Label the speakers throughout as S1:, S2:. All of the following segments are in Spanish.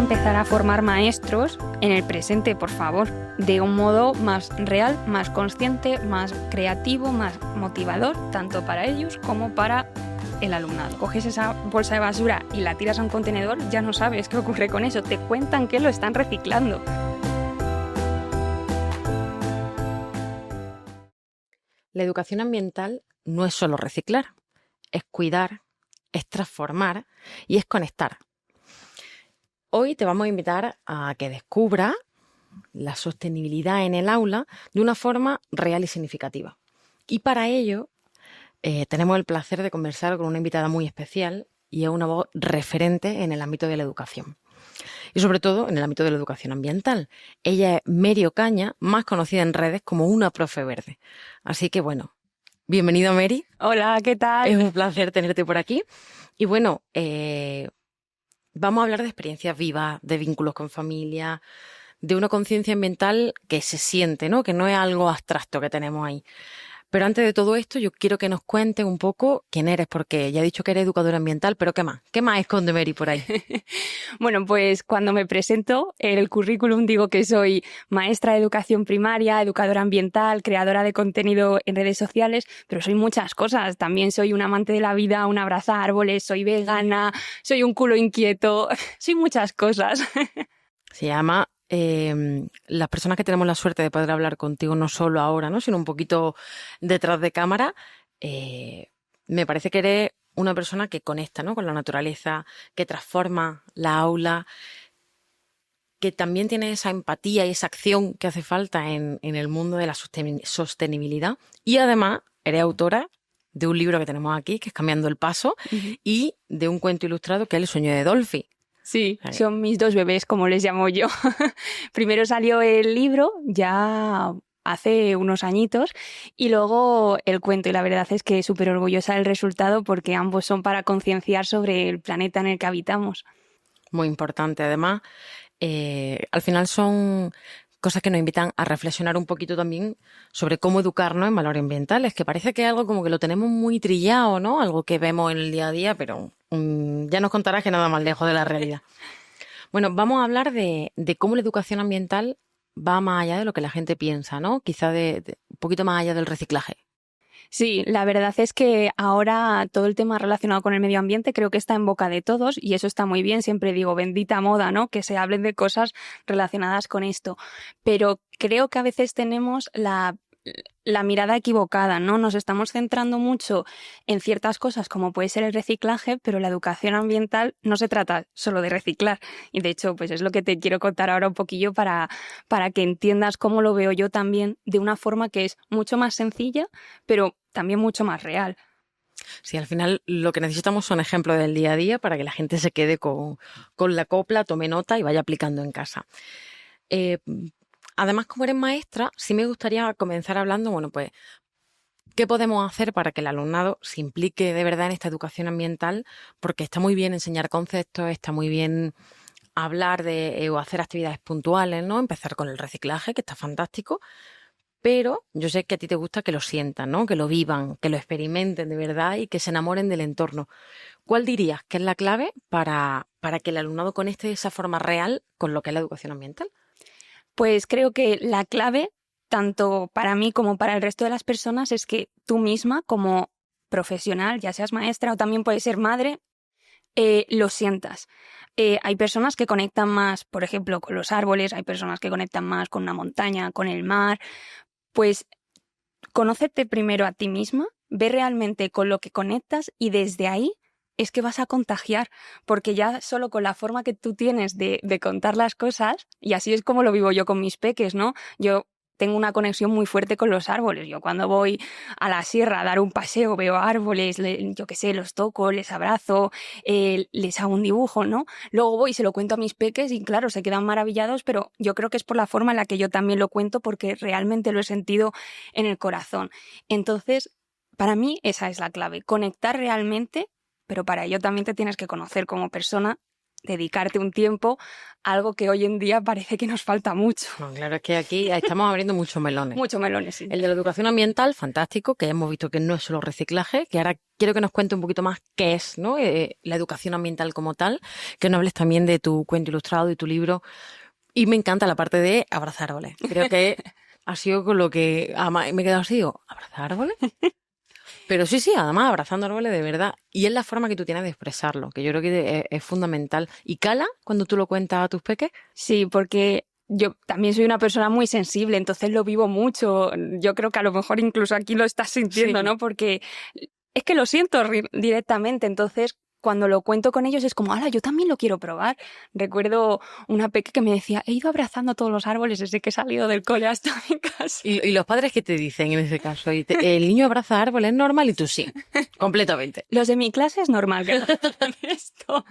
S1: empezar a formar maestros en el presente, por favor, de un modo más real, más consciente, más creativo, más motivador, tanto para ellos como para el alumnado. Coges esa bolsa de basura y la tiras a un contenedor, ya no sabes qué ocurre con eso, te cuentan que lo están reciclando.
S2: La educación ambiental no es solo reciclar, es cuidar, es transformar y es conectar. Hoy te vamos a invitar a que descubras la sostenibilidad en el aula de una forma real y significativa. Y para ello tenemos el placer de conversar con una invitada muy especial y es una voz referente en el ámbito de la educación. Y sobre todo en el ámbito de la educación ambiental. Ella es Mary Ocaña, más conocida en redes como una profe verde. Así que bueno, bienvenida Mary.
S1: Hola, ¿qué tal?
S2: Es un placer tenerte por aquí. Y bueno, vamos a hablar de experiencias vivas, de vínculos con familia, de una conciencia ambiental que se siente, ¿no? Que no es algo abstracto que tenemos ahí. Pero antes de todo esto, yo quiero que nos cuentes un poco quién eres, porque ya he dicho que eres educadora ambiental, pero ¿qué más? ¿Qué más esconde Mary por ahí?
S1: Bueno, pues cuando me presento en el currículum digo que soy maestra de educación primaria, educadora ambiental, creadora de contenido en redes sociales, pero soy muchas cosas. También soy un amante de la vida, un abraza árboles, soy vegana, soy un culo inquieto, soy muchas cosas.
S2: Se llama las personas que tenemos la suerte de poder hablar contigo no solo ahora, ¿no? Sino un poquito detrás de cámara, me parece que eres una persona que conecta, ¿no? Con la naturaleza, que transforma la aula, que también tiene esa empatía y esa acción que hace falta en el mundo de la sostenibilidad. Y además eres autora de un libro que tenemos aquí, que es Cambiando el Paso, y de un cuento ilustrado que es El sueño de Dolphy.
S1: Sí, son mis dos bebés, como les llamo yo. Primero salió el libro, ya hace unos añitos, y luego el cuento. Y la verdad es que súper orgullosa del resultado porque ambos son para concienciar sobre el planeta en el que habitamos.
S2: Muy importante. Además, al final son cosas que nos invitan a reflexionar un poquito también sobre cómo educarnos en valores ambientales, que parece que es algo como que lo tenemos muy trillado, ¿no? Algo que vemos en el día a día, pero ya nos contarás que nada más lejos de la realidad. Bueno, vamos a hablar de cómo la educación ambiental va más allá de lo que la gente piensa, ¿no? Quizá de un poquito más allá del reciclaje.
S1: Sí, la verdad es que ahora todo el tema relacionado con el medio ambiente creo que está en boca de todos y eso está muy bien. Siempre digo, bendita moda, ¿no? Que se hablen de cosas relacionadas con esto. Pero creo que a veces tenemos la mirada equivocada, ¿no? Nos estamos centrando mucho en ciertas cosas como puede ser el reciclaje, pero la educación ambiental no se trata solo de reciclar. Y de hecho, pues es lo que te quiero contar ahora un poquillo para que entiendas cómo lo veo yo también de una forma que es mucho más sencilla, pero también mucho más real.
S2: Sí, al final lo que necesitamos son ejemplos del día a día para que la gente se quede con la copla, tome nota y vaya aplicando en casa. Además, como eres maestra, sí me gustaría comenzar hablando, bueno, pues, ¿qué podemos hacer para que el alumnado se implique de verdad en esta educación ambiental? Porque está muy bien enseñar conceptos, está muy bien hablar de o hacer actividades puntuales, ¿no? Empezar con el reciclaje, que está fantástico, pero yo sé que a ti te gusta que lo sientan, ¿no? Que lo vivan, que lo experimenten de verdad y que se enamoren del entorno. ¿Cuál dirías que es la clave para que el alumnado conecte de esa forma real con lo que es la educación ambiental?
S1: Pues creo que la clave, tanto para mí como para el resto de las personas, es que tú misma, como profesional, ya seas maestra o también puedes ser madre, lo sientas. Hay personas que conectan más, por ejemplo, con los árboles, hay personas que conectan más con una montaña, con el mar. Pues conócete primero a ti misma, ve realmente con lo que conectas y desde ahí es que vas a contagiar, porque ya solo con la forma que tú tienes de contar las cosas, y así es como lo vivo yo con mis peques, ¿no? Yo tengo una conexión muy fuerte con los árboles. Yo cuando voy a la sierra a dar un paseo, veo árboles, yo qué sé, los toco, les abrazo, les hago un dibujo, ¿no? Luego voy y se lo cuento a mis peques y claro, se quedan maravillados, pero yo creo que es por la forma en la que yo también lo cuento porque realmente lo he sentido en el corazón. Entonces, para mí esa es la clave, conectar realmente, pero para ello también te tienes que conocer como persona dedicarte un tiempo a algo que hoy en día parece que nos falta mucho.
S2: No, claro, es que aquí estamos abriendo muchos melones.
S1: Muchos melones, sí.
S2: El de la educación ambiental, fantástico, que hemos visto que no es solo reciclaje, que ahora quiero que nos cuente un poquito más qué es, ¿no? La educación ambiental como tal, que nos hables también de tu cuento ilustrado y tu libro. Y me encanta la parte de abrazar árboles. Creo que ha sido con lo que me he quedado así, digo, ¿abrazar árboles? Pero sí, además abrazando árboles de verdad. Y es la forma que tú tienes de expresarlo, que yo creo que es fundamental. ¿Y cala cuando tú lo cuentas a tus peques?
S1: Sí, porque yo también soy una persona muy sensible, entonces lo vivo mucho. Yo creo que a lo mejor incluso aquí lo estás sintiendo,
S2: Sí.
S1: ¿no? Porque es que lo siento directamente, entonces cuando lo cuento con ellos es como, ¡hala, yo también lo quiero probar! Recuerdo una peque que me decía, he ido abrazando todos los árboles desde que he salido del cole hasta mi casa.
S2: ¿Y los padres qué te dicen en ese caso? El niño abraza árboles, es normal, y tú sí, completamente.
S1: Los de mi clase es normal que hagan esto.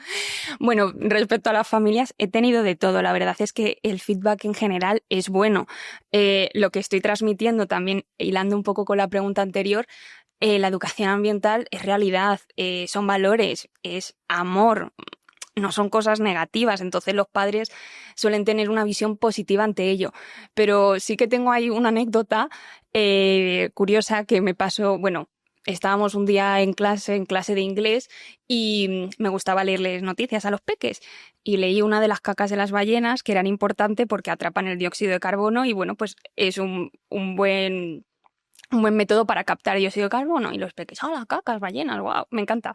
S1: Bueno, respecto a las familias, he tenido de todo. La verdad es que el feedback en general es bueno. Lo que estoy transmitiendo también, hilando un poco con la pregunta anterior, la educación ambiental es realidad, son valores, es amor, no son cosas negativas. Entonces los padres suelen tener una visión positiva ante ello. Pero sí que tengo ahí una anécdota curiosa que me pasó, bueno, estábamos un día en clase de inglés y me gustaba leerles noticias a los peques y leí una de las cacas de las ballenas que eran importantes porque atrapan el dióxido de carbono y bueno, pues es un buen método para captar dióxido de carbono. Y los peques, ¡hola, cacas, ballenas! ¡Wow! Me encanta.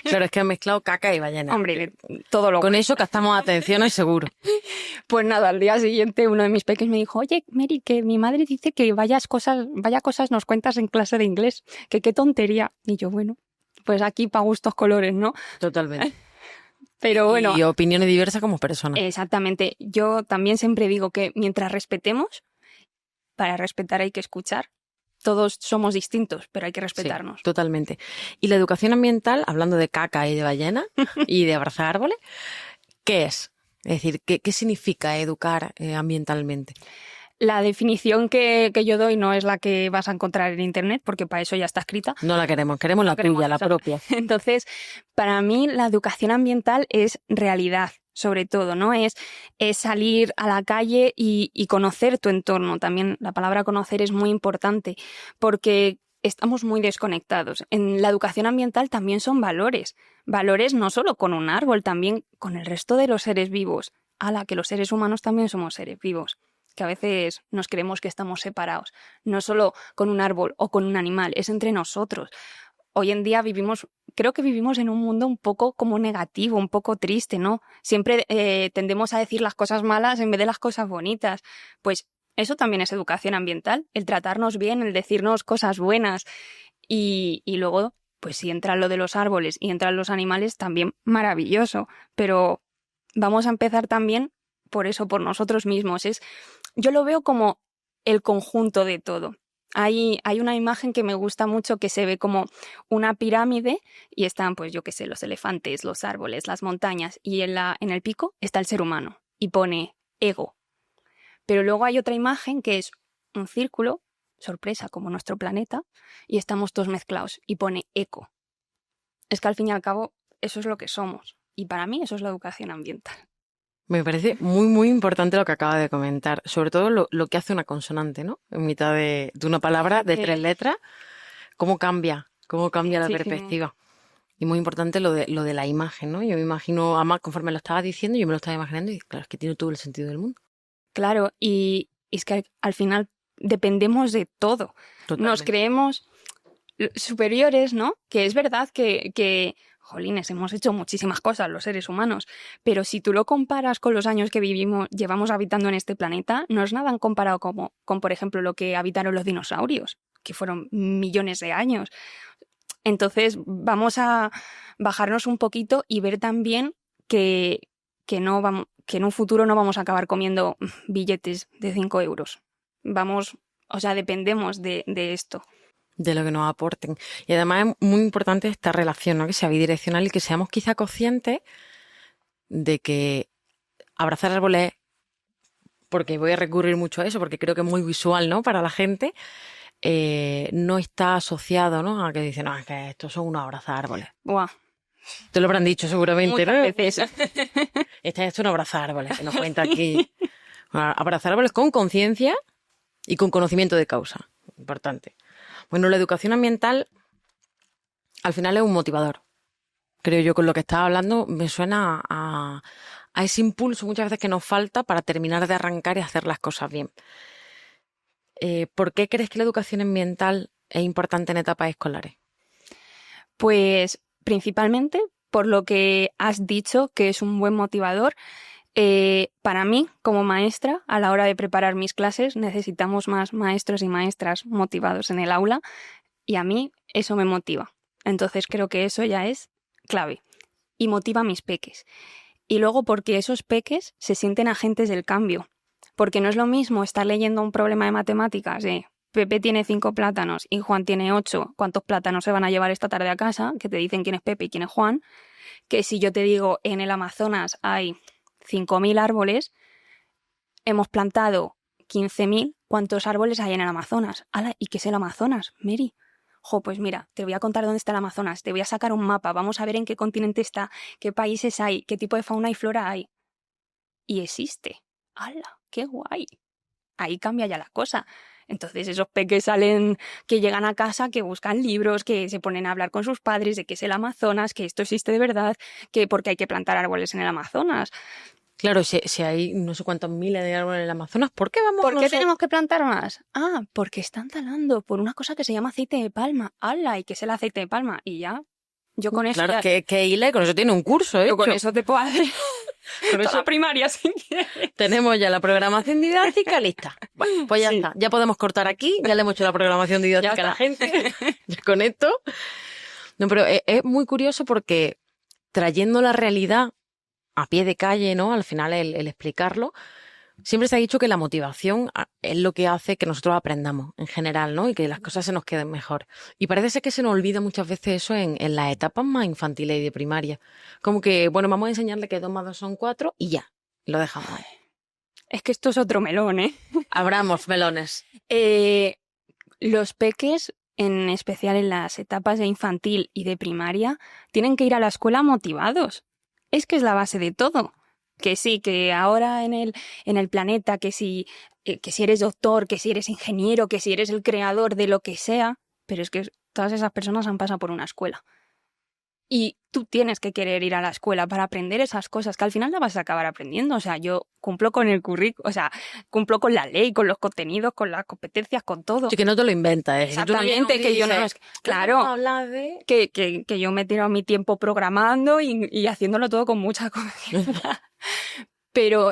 S2: Claro, es que han mezclado caca y ballena.
S1: Hombre, todo lo
S2: Con eso captamos atención, es seguro.
S1: Pues nada, al día siguiente uno de mis peques me dijo, oye, Mary, que mi madre dice que vaya cosas nos cuentas en clase de inglés, que qué tontería. Y yo, bueno, pues aquí pa' gustos colores, ¿no?
S2: Totalmente.
S1: Pero bueno.
S2: Y opiniones diversas como personas.
S1: Exactamente. Yo también siempre digo que mientras respetemos, para respetar hay que escuchar. Todos somos distintos, pero hay que respetarnos.
S2: Sí, totalmente. Y la educación ambiental, hablando de caca y de ballena y de abrazar árboles, ¿qué es? Es decir, ¿qué significa educar ambientalmente?
S1: La definición que yo doy no es la que vas a encontrar en internet, porque para eso ya está escrita.
S2: No la queremos la tuya, la propia.
S1: Entonces, para mí la educación ambiental es realidad, sobre todo, ¿no? Es salir a la calle y conocer tu entorno. También la palabra conocer es muy importante, porque estamos muy desconectados. En la educación ambiental también son valores. Valores no solo con un árbol, también con el resto de los seres vivos. Que los seres humanos también somos seres vivos, que a veces nos creemos que estamos separados, no solo con un árbol o con un animal, es entre nosotros. Hoy en día creo que vivimos en un mundo un poco como negativo, un poco triste, ¿no? Siempre tendemos a decir las cosas malas en vez de las cosas bonitas. Pues eso también es educación ambiental, el tratarnos bien, el decirnos cosas buenas. Y luego, pues si entra lo de los árboles y entran los animales, también maravilloso. Pero vamos a empezar también por eso, por nosotros mismos. Yo lo veo como el conjunto de todo. Hay una imagen que me gusta mucho que se ve como una pirámide y están, pues yo qué sé, los elefantes, los árboles, las montañas y en el pico está el ser humano y pone ego. Pero luego hay otra imagen que es un círculo, sorpresa, como nuestro planeta, y estamos todos mezclados y pone eco. Es que al fin y al cabo eso es lo que somos y para mí eso es la educación ambiental.
S2: Me parece muy, muy importante lo que acaba de comentar, sobre todo lo que hace una consonante, ¿no? En mitad de una palabra de 3 letras, cómo cambia la perspectiva. Sí. Y muy importante lo de la imagen, ¿no? Yo me imagino, además, conforme lo estabas diciendo, yo me lo estaba imaginando y claro, es que tiene todo el sentido del mundo.
S1: Claro, y es que al final dependemos de todo. Totalmente. Nos creemos superiores, ¿no? Que es verdad que jolines, hemos hecho muchísimas cosas los seres humanos, pero si tú lo comparas con los años que llevamos habitando en este planeta, no es nada comparado con, por ejemplo, lo que habitaron los dinosaurios, que fueron millones de años. Entonces, vamos a bajarnos un poquito y ver también que en un futuro no vamos a acabar comiendo billetes de 5 euros. Dependemos de esto.
S2: De lo que nos aporten. Y además es muy importante esta relación, ¿no? Que sea bidireccional y que seamos quizá conscientes de que abrazar árboles, porque voy a recurrir mucho a eso, porque creo que es muy visual, ¿no? Para la gente, no está asociado, ¿no? A que dicen, no, es que estos son unos abrazar árboles.
S1: Buah.
S2: Te lo habrán dicho seguramente,
S1: Muchas
S2: ¿no?
S1: veces.
S2: Esta es un abrazar árboles, que nos cuenta aquí. Abrazar árboles con conciencia y con conocimiento de causa. Importante. Bueno, la educación ambiental al final es un motivador. Creo yo, con lo que estaba hablando, me suena a ese impulso muchas veces que nos falta para terminar de arrancar y hacer las cosas bien. ¿Por qué crees que la educación ambiental es importante en etapas escolares?
S1: Pues principalmente por lo que has dicho, que es un buen motivador. Para mí, como maestra, a la hora de preparar mis clases, necesitamos más maestros y maestras motivados en el aula y a mí eso me motiva. Entonces creo que eso ya es clave y motiva a mis peques. Y luego porque esos peques se sienten agentes del cambio. Porque no es lo mismo estar leyendo un problema de matemáticas de Pepe tiene 5 plátanos y Juan tiene 8. ¿Cuántos plátanos se van a llevar esta tarde a casa? Que te dicen quién es Pepe y quién es Juan. Que si yo te digo en el Amazonas hay 5.000 árboles, hemos plantado 15.000, ¿cuántos árboles hay en el Amazonas? ¡Hala! ¿Y qué es el Amazonas, Mary? Jo, pues mira, te voy a contar dónde está el Amazonas, te voy a sacar un mapa, vamos a ver en qué continente está, qué países hay, qué tipo de fauna y flora hay. Y existe. ¡Hala! ¡Qué guay! Ahí cambia ya la cosa. Entonces esos peques salen, que llegan a casa, que buscan libros, que se ponen a hablar con sus padres de qué es el Amazonas, que esto existe de verdad, que porque hay que plantar árboles en el Amazonas.
S2: Claro, si hay no sé cuántos miles de árboles en el Amazonas, ¿por qué vamos
S1: ¿Por qué
S2: nosotros?
S1: tenemos que plantar más? Ah, porque están talando por una cosa que se llama aceite de palma. ¡Hala! ¿Y qué es el aceite de palma? Y ya, yo con eso
S2: Claro,
S1: ya...
S2: que Ile con eso tiene un curso hecho.
S1: Yo con eso te puedo hacer
S2: Con
S1: toda
S2: eso
S1: la primaria sin querer.
S2: tenemos ya la programación didáctica lista. Bueno, pues ya
S1: Sí.
S2: está. Ya podemos cortar aquí. Ya le hemos hecho la programación didáctica
S1: Ya
S2: a la
S1: está.
S2: gente. Ya con esto. No, pero es muy curioso porque trayendo la realidad a pie de calle, ¿no? Al final el explicarlo. Siempre se ha dicho que la motivación es lo que hace que nosotros aprendamos en general, ¿no? Y que las cosas se nos queden mejor. Y parece ser que se nos olvida muchas veces eso en las etapas más infantiles y de primaria. Como que, bueno, vamos a enseñarle que 2 más 2 son 4 y ya, lo dejamos ahí.
S1: Es que esto es otro melón, ¿eh?
S2: Abramos melones.
S1: Los peques, en especial en las etapas de infantil y de primaria, tienen que ir a la escuela motivados. Es que es la base de todo. Que sí, que ahora en el planeta, que si eres doctor, que si eres ingeniero, que si eres el creador de lo que sea, pero es que todas esas personas han pasado por una escuela. Y tú tienes que querer ir a la escuela para aprender esas cosas que al final las vas a acabar aprendiendo. O sea, yo cumplo con el currículum, o sea, cumplo con la ley, con los contenidos, con las competencias, con todo.
S2: Sí, que no te lo inventas, ¿eh?
S1: Exactamente, que yo no es... Claro,
S2: hablar de...
S1: que yo me he tirado mi tiempo programando y haciéndolo todo con mucha conciencia. Pero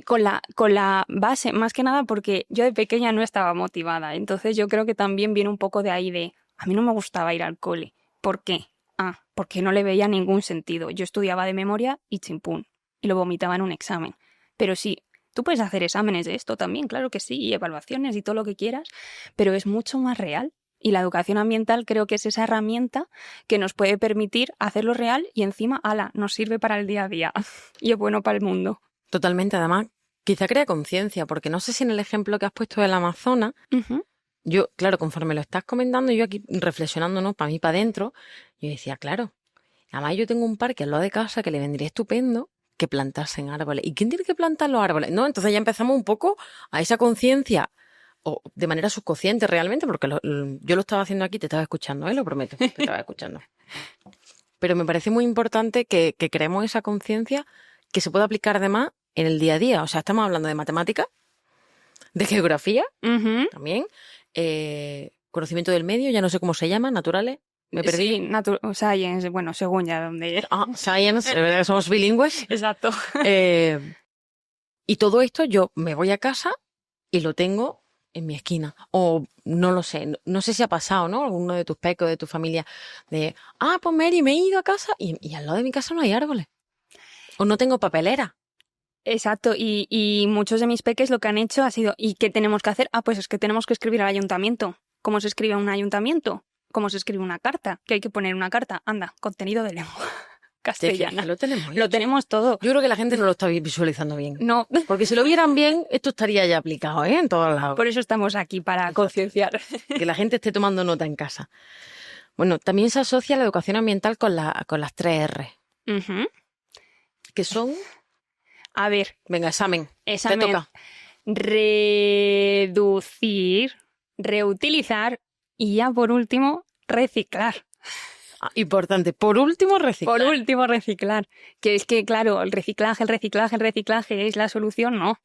S1: con la base, más que nada porque yo de pequeña no estaba motivada. Entonces yo creo que también viene un poco de ahí de... A mí no me gustaba ir al cole. ¿Por qué? Porque no le veía ningún sentido. Yo estudiaba de memoria y chimpún. Y lo vomitaba en un examen. Pero sí, tú puedes hacer exámenes de esto también, claro que sí, y evaluaciones y todo lo que quieras, pero es mucho más real. Y la educación ambiental creo que es esa herramienta que nos puede permitir hacerlo real y encima, nos sirve para el día a día y es bueno para el mundo.
S2: Totalmente, además, quizá crea conciencia, porque no sé si en el ejemplo que has puesto del Amazonas, yo, claro, conforme lo estás comentando, yo aquí reflexionando, ¿no? Para mí, para adentro, yo decía, claro, además yo tengo un parque al lado de casa que le vendría estupendo que plantasen árboles. ¿Y quién tiene que plantar los árboles? No, entonces ya empezamos un poco a esa conciencia, o de manera subconsciente realmente, porque yo lo estaba haciendo aquí, te estaba escuchando, lo prometo, te estaba escuchando. Pero me parece muy importante que creemos esa conciencia que se puede aplicar además en el día a día. O sea, estamos hablando de matemáticas, de geografía, también, conocimiento del medio, ya no sé cómo se llama, naturales. Me perdí.
S1: Sí, science, bueno, según ya donde...
S2: Science, es verdad que somos bilingües.
S1: Exacto.
S2: Y todo esto yo me voy a casa y lo tengo en mi esquina. O no lo sé, no sé si ha pasado, ¿no? Alguno de tus pecos, de tu familia, de, pues Mary, me he ido a casa y al lado de mi casa no hay árboles. O no tengo papelera.
S1: Exacto, y muchos de mis peques lo que han hecho ha sido, ¿y qué tenemos que hacer? Pues es que tenemos que escribir al ayuntamiento. ¿Cómo se escribe un ayuntamiento? ¿Cómo se escribe una carta? ¿Qué hay que poner en una carta? Anda, contenido de lengua castellana.
S2: Lo tenemos.
S1: Lo tenemos todo.
S2: Yo creo que la gente no lo está visualizando bien.
S1: No.
S2: Porque si lo vieran bien, esto estaría ya aplicado, en todos lados.
S1: Por eso estamos aquí, para concienciar.
S2: Que la gente esté tomando nota en casa. Bueno, también se asocia la educación ambiental con las 3R,
S1: Ujú.
S2: que son...
S1: A ver,
S2: Venga, examen. Te
S1: examen.
S2: toca.
S1: Reducir, reutilizar y ya por último, reciclar.
S2: Importante. Por último, reciclar.
S1: Por último, reciclar. Que es que, claro, el reciclaje es la solución, no.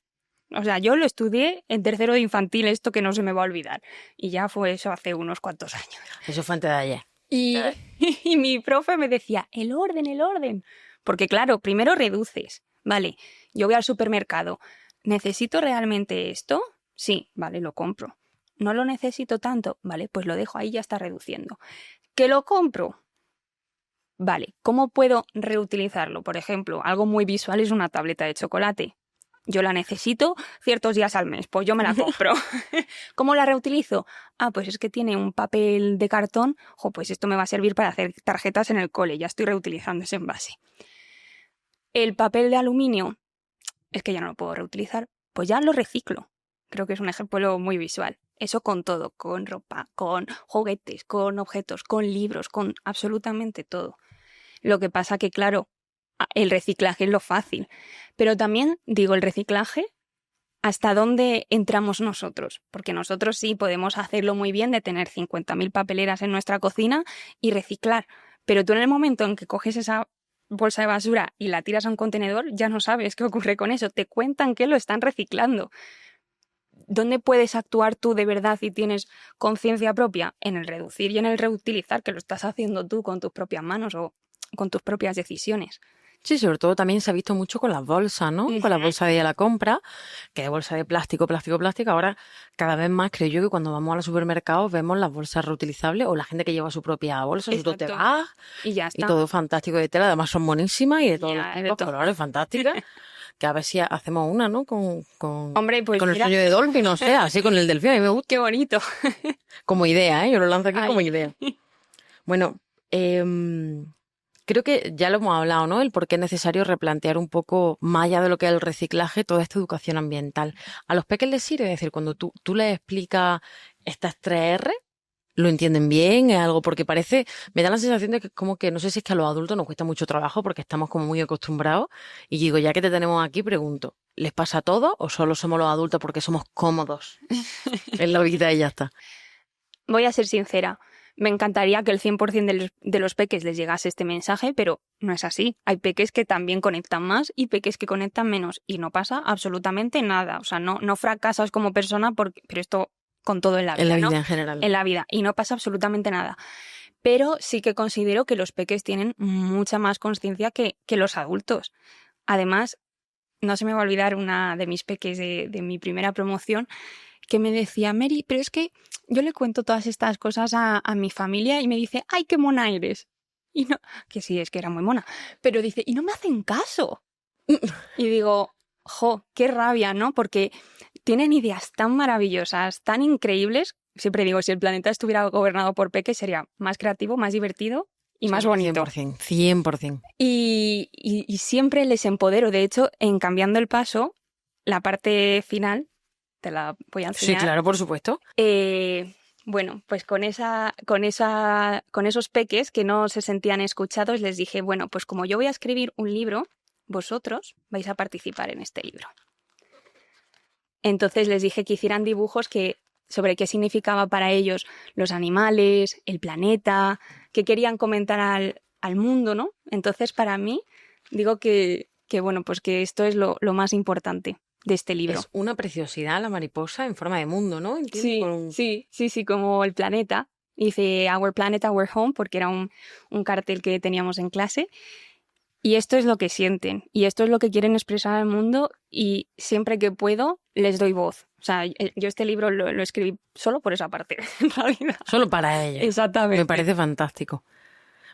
S1: O sea, yo lo estudié en tercero de infantil, esto que no se me va a olvidar. Y ya fue eso hace unos cuantos años.
S2: Eso fue antes de ayer.
S1: Y, y mi profe me decía, el orden, el orden. Porque claro, primero reduces. Vale, yo voy al supermercado. ¿Necesito realmente esto? Sí, vale, lo compro. ¿No lo necesito tanto? Vale, pues lo dejo ahí, ya está reduciendo. ¿Que lo compro? Vale, ¿cómo puedo reutilizarlo? Por ejemplo, algo muy visual es una tableta de chocolate. Yo la necesito ciertos días al mes, pues yo me la compro. ¿Cómo la reutilizo? Ah, pues es que tiene un papel de cartón, pues esto me va a servir para hacer tarjetas en el cole, ya estoy reutilizando ese envase. El papel de aluminio, es que ya no lo puedo reutilizar, pues ya lo reciclo. Creo que es un ejemplo muy visual. Eso con todo, con ropa, con juguetes, con objetos, con libros, con absolutamente todo. Lo que pasa que, claro, el reciclaje es lo fácil. Pero también, digo, el reciclaje, ¿hasta dónde entramos nosotros? Porque nosotros sí podemos hacerlo muy bien de tener 50.000 papeleras en nuestra cocina y reciclar. Pero tú en el momento en que coges esa bolsa de basura y la tiras a un contenedor, ya no sabes qué ocurre con eso. Te cuentan que lo están reciclando. ¿Dónde puedes actuar tú de verdad y tienes conciencia propia? En el reducir y en el reutilizar, que lo estás haciendo tú con tus propias manos o con tus propias decisiones.
S2: Sí, sobre todo también se ha visto mucho con las bolsas, ¿no? Con las bolsas de la compra, que de bolsa de plástico, plástico, plástico. Ahora, cada vez más creo yo que cuando vamos a los supermercados vemos las bolsas reutilizables o la gente que lleva su propia bolsa, su tote bag,
S1: y ya está.
S2: Y todo fantástico de tela. Además son buenísimas y de todos
S1: Ya,
S2: los colores, fantásticas. Que a ver si hacemos una, ¿no?
S1: Hombre, pues
S2: con el
S1: mira.
S2: sueño de Dolphy, no sé, así con el delfín, a mí me gusta.
S1: Qué bonito.
S2: Como idea, ¿eh? Yo lo lanzo aquí
S1: Ay.
S2: como idea. Bueno, creo que ya lo hemos hablado, ¿no? El por qué es necesario replantear un poco, más allá de lo que es el reciclaje, toda esta educación ambiental. A los peques les sirve, es decir, cuando tú les explicas estas 3R, ¿lo entienden bien? Es algo, porque parece, me da la sensación de que como que, no sé si es que a los adultos nos cuesta mucho trabajo porque estamos como muy acostumbrados. Y digo, ya que te tenemos aquí, pregunto, ¿les pasa a todos o solo somos los adultos porque somos cómodos en la vida y ya está?
S1: Voy a ser sincera. Me encantaría que el 100% de los peques les llegase este mensaje, pero no es así. Hay peques que también conectan más y peques que conectan menos. Y no pasa absolutamente nada. O sea, no fracasas como persona, pero esto con todo en la vida,
S2: En la vida,
S1: ¿no?
S2: en general.
S1: En la vida. Y no pasa absolutamente nada. Pero sí que considero que los peques tienen mucha más conciencia que los adultos. Además, no se me va a olvidar una de mis peques de mi primera promoción que me decía, Mary, pero es que yo le cuento todas estas cosas a mi familia y me dice, ¡ay, qué mona eres! Y no, que sí, es que era muy mona. Pero dice, y no me hacen caso. Y digo, qué rabia, ¿no? Porque tienen ideas tan maravillosas, tan increíbles. Siempre digo, si el planeta estuviera gobernado por peques, sería más creativo, más divertido y más bonito.
S2: 100%.
S1: Y siempre les empodero. De hecho, en Cambiando el Paso, la parte final, te la voy a enseñar.
S2: Sí, claro, por supuesto.
S1: Bueno, pues con esos peques que no se sentían escuchados, les dije, bueno, pues como yo voy a escribir un libro, vosotros vais a participar en este libro. Entonces les dije que hicieran dibujos sobre qué significaba para ellos los animales, el planeta, qué querían comentar al mundo, ¿no? Entonces, para mí, digo que bueno, pues que esto es lo más importante de este libro.
S2: Es una preciosidad la mariposa en forma de mundo, ¿no?
S1: Sí, como el planeta. Dice Our Planet, Our Home, porque era un cartel que teníamos en clase. Y esto es lo que sienten, y esto es lo que quieren expresar al mundo, y siempre que puedo les doy voz. O sea, yo este libro lo escribí solo por esa parte, en realidad.
S2: Solo para ellos.
S1: Exactamente.
S2: Me parece fantástico.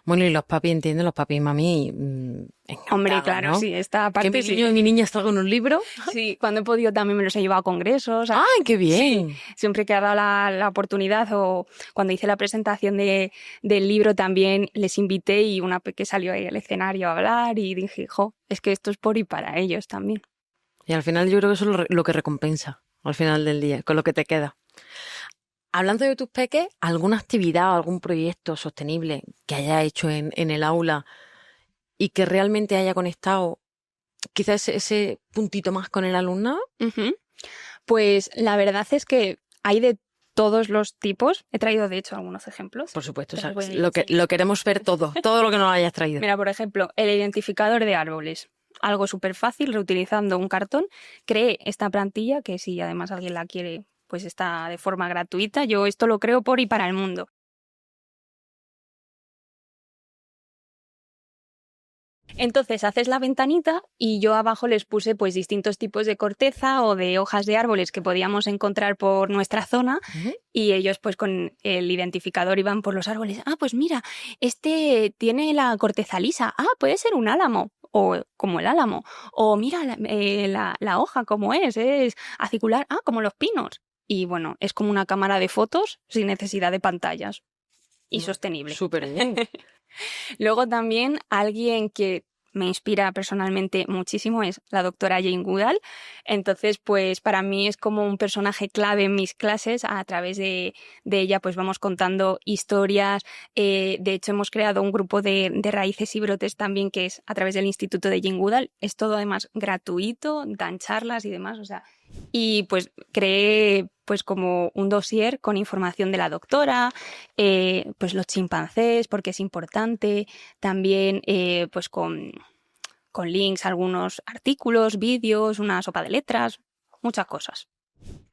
S2: Bueno, y los papis entienden, los papis y mami,
S1: Hombre, claro,
S2: ¿no?
S1: sí, esta parte
S2: que mi niño y mi niña están con un libro.
S1: Sí, cuando he podido también me los he llevado a congresos.
S2: ¡Ay, qué bien!
S1: Sí, siempre que ha dado la oportunidad, o cuando hice la presentación del libro también les invité, y una que salió ahí al escenario a hablar, y dije, es que esto es por y para ellos también.
S2: Y al final yo creo que eso es lo que recompensa, al final del día, con lo que te queda. Hablando de tus peques, ¿alguna actividad o algún proyecto sostenible que haya hecho en el aula y que realmente haya conectado quizás ese puntito más con el alumnado?
S1: Ujú. Pues la verdad es que hay de todos los tipos. He traído, de hecho, algunos ejemplos.
S2: Por supuesto,
S1: Te los voy a
S2: lo queremos ver todo lo que nos hayas traído.
S1: Mira, por ejemplo, el identificador de árboles. Algo súper fácil, reutilizando un cartón. Creé esta plantilla, que si además alguien la quiere, pues está de forma gratuita. Yo esto lo creo por y para el mundo. Entonces haces la ventanita y yo abajo les puse pues distintos tipos de corteza o de hojas de árboles que podíamos encontrar por nuestra zona y ellos pues con el identificador iban por los árboles. Ah, pues mira, este tiene la corteza lisa. Ah, puede ser un álamo o como el álamo. O mira la hoja como es acicular. Ah, como los pinos. Y bueno, es como una cámara de fotos sin necesidad de pantallas y sostenible.
S2: Súper bien.
S1: Luego también alguien que me inspira personalmente muchísimo es la doctora Jane Goodall. Entonces, pues para mí es como un personaje clave en mis clases. A través de ella, pues vamos contando historias. De hecho, hemos creado un grupo de raíces y brotes también, que es a través del Instituto de Jane Goodall. Es todo además gratuito, dan charlas y demás. O sea, y pues creé pues como un dossier con información de la doctora, pues los chimpancés, porque es importante, también pues con links a algunos artículos, vídeos, una sopa de letras, muchas cosas.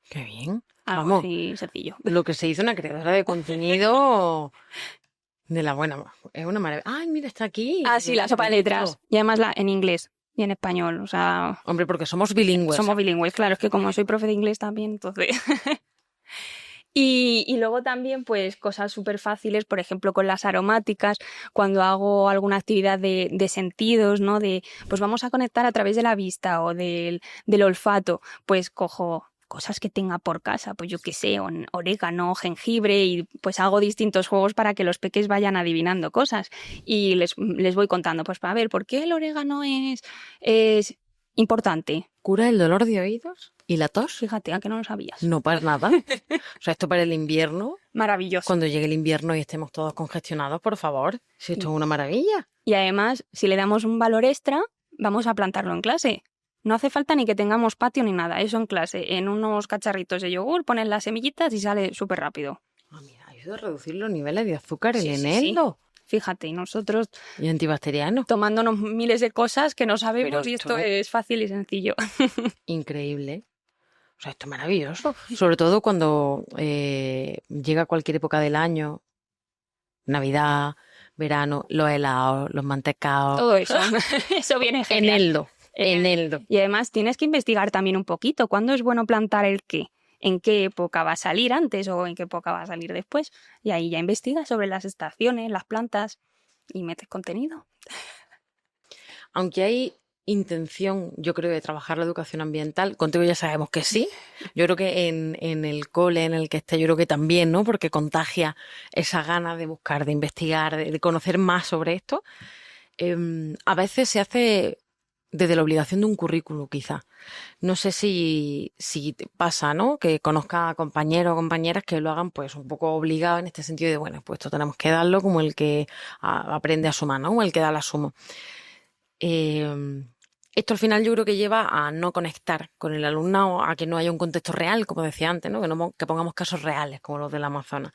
S2: Qué bien.
S1: Algo
S2: Vamos,
S1: así sencillo.
S2: lo que se hizo una creadora de contenido de la buena. Es una maravilla. Ay, mira, está aquí.
S1: Ah, sí, la sopa de letras. Y además en inglés y en español, o sea...
S2: Hombre, porque somos bilingües.
S1: Somos bilingües, claro, es que como soy profe de inglés también, entonces... Y luego también, pues, cosas súper fáciles, por ejemplo, con las aromáticas, cuando hago alguna actividad de sentidos, ¿no? Pues vamos a conectar a través de la vista o del olfato, pues cojo cosas que tenga por casa, pues yo qué sé, orégano, jengibre, y pues hago distintos juegos para que los peques vayan adivinando cosas. Y les voy contando, pues a ver, ¿por qué el orégano es importante?
S2: ¿Cura el dolor de oídos y la tos?
S1: Fíjate, ¿a que no lo sabías?
S2: No para nada. O sea, esto para el invierno.
S1: Maravilloso.
S2: Cuando llegue el invierno y estemos todos congestionados, por favor. Si esto es una maravilla.
S1: Y además, si le damos un valor extra, vamos a plantarlo en clase. No hace falta ni que tengamos patio ni nada. Eso en clase. En unos cacharritos de yogur ponen las semillitas y sale súper rápido.
S2: Ah, mira, ayuda a reducir los niveles de azúcar en el
S1: Sí.
S2: eneldo.
S1: Fíjate, y nosotros
S2: Y antibacteriano.
S1: tomándonos miles de cosas que no sabemos.
S2: Pero
S1: Y
S2: esto
S1: esto es fácil y sencillo.
S2: Increíble. O sea, esto es maravilloso. Sobre todo cuando llega cualquier época del año. Navidad, verano, los helados, los mantecaos.
S1: Todo eso. Eso viene genial.
S2: Eneldo.
S1: Y además tienes que investigar también un poquito. ¿Cuándo es bueno plantar el qué? ¿En qué época va a salir antes o en qué época va a salir después? Y ahí ya investigas sobre las estaciones, las plantas y metes contenido.
S2: Aunque hay intención, yo creo, de trabajar la educación ambiental, contigo ya sabemos que sí. Yo creo que en el cole en el que esté, yo creo que también, ¿no? Porque contagia esa gana de buscar, de investigar, de conocer más sobre esto. A veces se hace desde la obligación de un currículo, quizá. No sé si te pasa, ¿no? Que conozca a compañeros o compañeras que lo hagan pues un poco obligado en este sentido de, bueno, pues esto tenemos que darlo como el que aprende a sumar, ¿no? O el que da la suma. Esto al final yo creo que lleva a no conectar con el alumnado, a que no haya un contexto real, como decía antes, ¿no? Que pongamos casos reales, como los del Amazonas.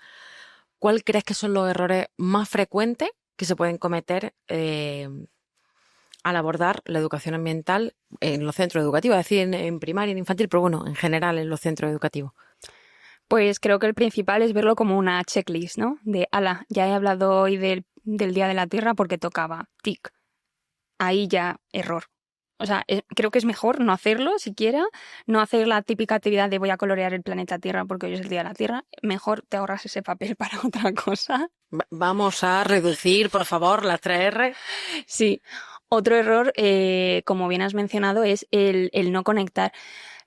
S2: ¿Cuál crees que son los errores más frecuentes que se pueden cometer al abordar la educación ambiental en los centros educativos? Es decir, en primaria, en infantil, pero bueno, en general en los centros educativos.
S1: Pues creo que el principal es verlo como una checklist, ¿no? De, ala, ya he hablado hoy del Día de la Tierra porque tocaba, tic. Ahí ya, error. O sea, creo que es mejor no hacerlo siquiera, no hacer la típica actividad de voy a colorear el planeta Tierra porque hoy es el Día de la Tierra. Mejor te ahorras ese papel para otra cosa.
S2: Vamos a reducir, por favor, las 3 R.
S1: Sí. Otro error, como bien has mencionado, es el no conectar.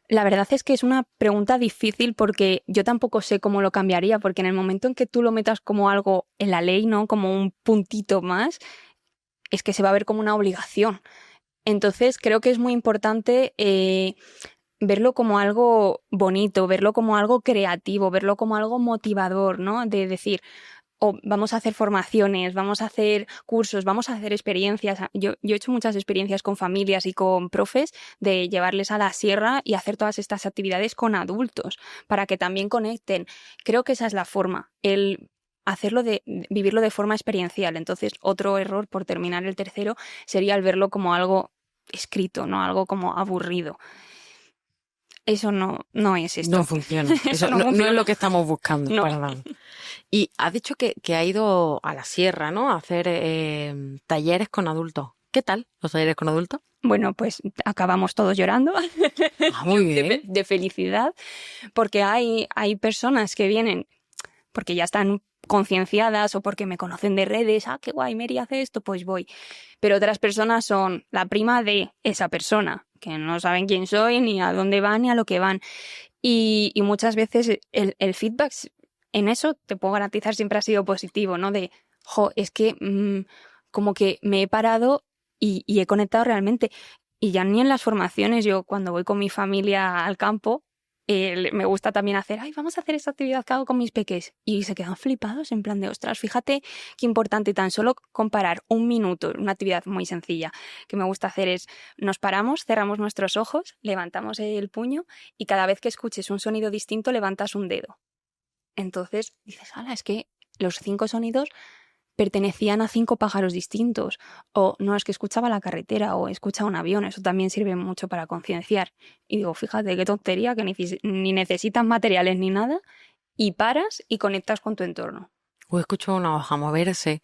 S1: La verdad es que es una pregunta difícil porque yo tampoco sé cómo lo cambiaría, porque en el momento en que tú lo metas como algo en la ley, ¿no? Como un puntito más, es que se va a ver como una obligación. Entonces, creo que es muy importante verlo como algo bonito, verlo como algo creativo, verlo como algo motivador, ¿no? De decir, vamos a hacer formaciones, vamos a hacer cursos, vamos a hacer experiencias. Yo he hecho muchas experiencias con familias y con profes de llevarles a la sierra y hacer todas estas actividades con adultos para que también conecten. Creo que esa es la forma, el vivirlo de forma experiencial. Entonces, otro error, por terminar el tercero, sería el verlo como algo escrito, ¿no? Algo como aburrido. Eso no es esto.
S2: No funciona. Eso
S1: no
S2: no
S1: funciona.
S2: es lo que estamos buscando,
S1: No.
S2: para nada. Y has dicho que ha ido a la sierra, ¿no? A hacer talleres con adultos. ¿Qué tal los talleres con adultos?
S1: Bueno, pues acabamos todos llorando
S2: Ah, muy bien.
S1: de felicidad, porque hay personas que vienen porque ya están concienciadas o porque me conocen de redes, qué guay, Mary hace esto, pues voy. Pero otras personas son la prima de esa persona, que no saben quién soy, ni a dónde van, ni a lo que van. Y muchas veces el feedback en eso, te puedo garantizar, siempre ha sido positivo, ¿no? De, es que como que me he parado y he conectado realmente. Y ya ni en las formaciones, yo cuando voy con mi familia al campo, me gusta también hacer, vamos a hacer esta actividad que hago con mis peques. Y se quedan flipados en plan de, ostras, fíjate qué importante tan solo comparar un minuto, una actividad muy sencilla que me gusta hacer es, nos paramos, cerramos nuestros ojos, levantamos el puño y cada vez que escuches un sonido distinto levantas un dedo. Entonces dices, es que los 5 sonidos pertenecían a 5 pájaros distintos, o no, es que escuchaba la carretera o escuchaba un avión, eso también sirve mucho para concienciar. Y digo, fíjate qué tontería, que ni necesitas materiales ni nada, y paras y conectas con tu entorno.
S2: O escucho una hoja moverse.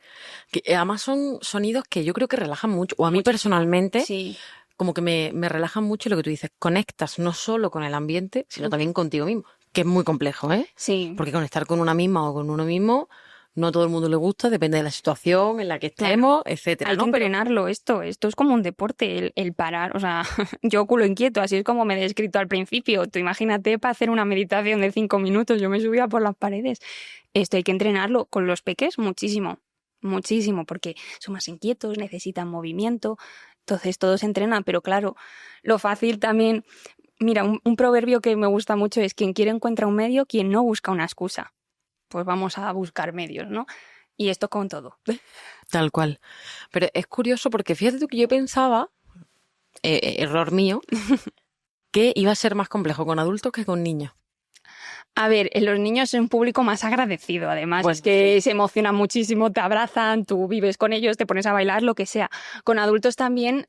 S2: Que además son sonidos que yo creo que relajan mucho, o a mí personalmente,
S1: sí,
S2: como que me relajan mucho, y lo que tú dices, conectas no solo con el ambiente, sino también contigo mismo, que es muy complejo, ¿eh?
S1: Sí.
S2: Porque conectar con una misma o con uno mismo, no a todo el mundo le gusta, depende de la situación en la que estemos, etcétera.
S1: Hay que entrenarlo esto es como un deporte, el parar, o sea, yo culo inquieto, así es como me he descrito al principio. Tú imagínate para hacer una meditación de 5 minutos, yo me subía por las paredes. Esto hay que entrenarlo con los peques muchísimo, muchísimo, porque son más inquietos, necesitan movimiento, entonces todo se entrena, pero claro, lo fácil también, mira, un proverbio que me gusta mucho es quien quiere encuentra un medio, quien no busca una excusa. Pues vamos a buscar medios, ¿no? Y esto con todo.
S2: Tal cual. Pero es curioso porque fíjate tú que yo pensaba, error mío, que iba a ser más complejo con adultos que con niños.
S1: A ver, los niños es un público más agradecido, además,
S2: Bueno,
S1: es que se emocionan muchísimo, te abrazan, tú vives con ellos, te pones a bailar, lo que sea. Con adultos también,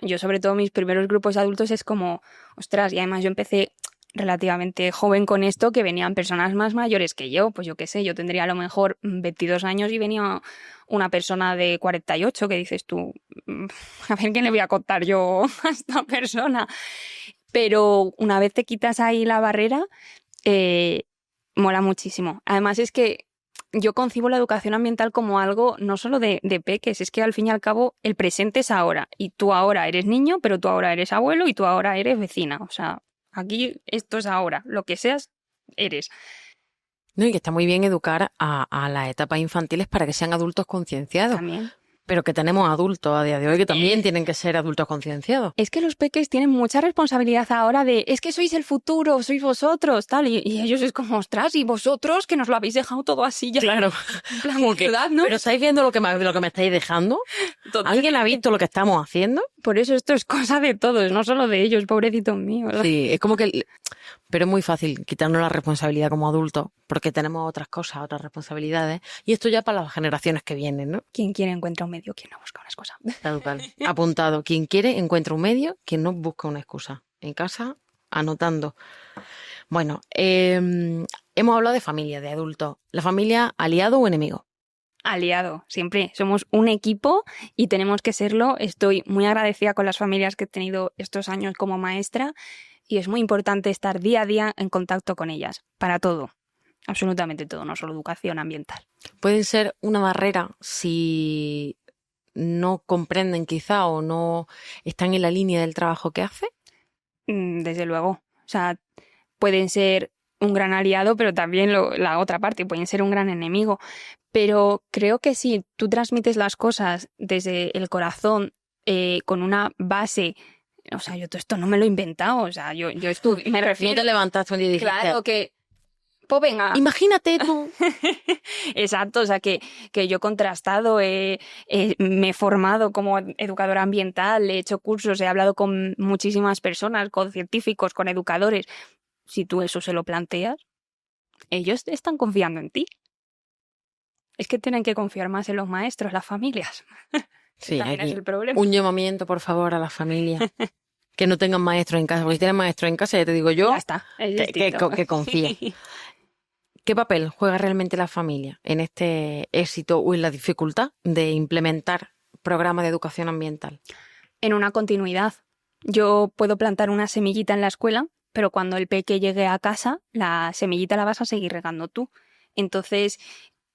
S1: yo sobre todo mis primeros grupos de adultos es como, ostras, y además yo empecé relativamente joven con esto, que venían personas más mayores que yo, pues yo qué sé, yo tendría a lo mejor 22 años y venía una persona de 48 que dices tú, a ver quién le voy a contar yo a esta persona. Pero una vez te quitas ahí la barrera, mola muchísimo. Además es que yo concibo la educación ambiental como algo no solo de peques, es que al fin y al cabo el presente es ahora y tú ahora eres niño, pero tú ahora eres abuelo y tú ahora eres vecina. O sea, aquí esto es ahora, lo que seas, eres.
S2: No, y que está muy bien educar a las etapas infantiles para que sean adultos concienciados.
S1: También.
S2: Pero que tenemos adultos a día de hoy que también tienen que ser adultos concienciados.
S1: Es que los peques tienen mucha responsabilidad ahora de, es que sois el futuro, sois vosotros, tal, y ellos es como, ostras, y vosotros que nos lo habéis dejado todo así ya.
S2: Claro.
S1: En plan,
S2: Como que,
S1: ¿verdad, no?
S2: ¿pero estáis viendo lo que me estáis dejando? ¿Alguien ha visto lo que estamos haciendo?
S1: Por eso esto es cosa de todos, no solo de ellos, pobrecitos míos. ¿Verdad?
S2: Sí, es como que... Pero es muy fácil quitarnos la responsabilidad como adultos, porque tenemos otras cosas, otras responsabilidades, y esto ya para las generaciones que vienen, ¿no?
S1: Quien quiere encuentra un medio, quien no busca una excusa.
S2: Tal cual. Apuntado. Quien quiere encuentra un medio, quien no busca una excusa. En casa, anotando. Bueno, hemos hablado de familia, de adultos. ¿La familia aliado o enemigo?
S1: Aliado, siempre. Somos un equipo y tenemos que serlo. Estoy muy agradecida con las familias que he tenido estos años como maestra y es muy importante estar día a día en contacto con ellas, para todo, absolutamente todo, no solo educación ambiental.
S2: Pueden ser una barrera si no comprenden quizá o no están en la línea del trabajo que hace.
S1: Desde luego. O sea, pueden ser un gran aliado, pero también la otra parte, pueden ser un gran enemigo. Pero creo que si tú transmites las cosas desde el corazón, con una base O sea, yo todo esto no me lo he inventado. O sea, yo estuve, me
S2: No
S1: refiero...
S2: te levantaste un día y dijiste,
S1: Claro que... Pues venga.
S2: imagínate tú.
S1: Exacto, o sea que yo he contrastado, me he formado como educadora ambiental, he hecho cursos, he hablado con muchísimas personas, con científicos, con educadores. Si tú eso se lo planteas, ellos están confiando en ti. Es que tienen que confiar más en los maestros, las familias.
S2: Sí,
S1: También es
S2: aquí
S1: el problema.
S2: un llamamiento, por favor, a las familias. Que no tengan maestros en casa. Porque si tienen maestros en casa, ya te digo yo,
S1: Ya está, es distinto.
S2: que confía. ¿Qué papel juega realmente la familia en este éxito o en la dificultad de implementar programas de educación ambiental?
S1: En una continuidad. Yo puedo plantar una semillita en la escuela, pero cuando el peque llegue a casa, la semillita la vas a seguir regando tú. Entonces,